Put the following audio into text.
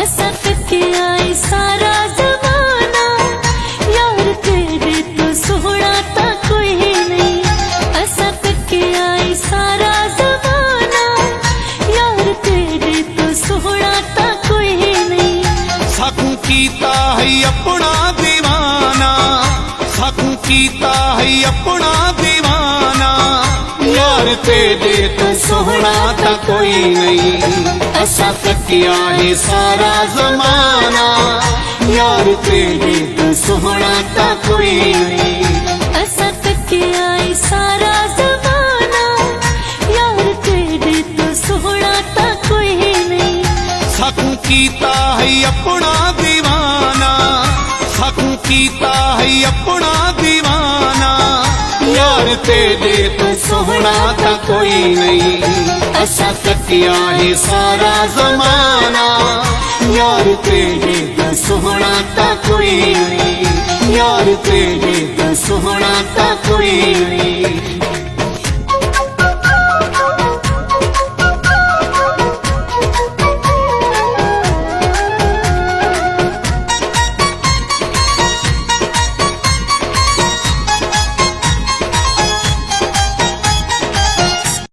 असा तक आई सारा जमाना, यार तेरे तो सोहना ता कोई नहीं। असा तक आई सारा जमाना, यार तेरे तो सोहना ता कोई नहीं। साकू कीता है अपना दीवाना, साकू कीता है अपना दीवाना, यार तेरे तो सोहना ता कोई नहीं। असा तकिया है सारा जमाना, यार तेरे तो सोहना ता कोई नहीं। असा तकिया है सारा जमाना, यार तेरे तो सोहना ता कोई नहीं। साकू कीता है अपना दीवाना, साकू कीता है अपना दीवाना, यार तेरे तो सोहना ता कोई नहीं। असा तकिया है सारा जमाना, यार तेरे तो सोहना ता कोई नहीं, यार तेरे तो सोहना ता कोई नहीं।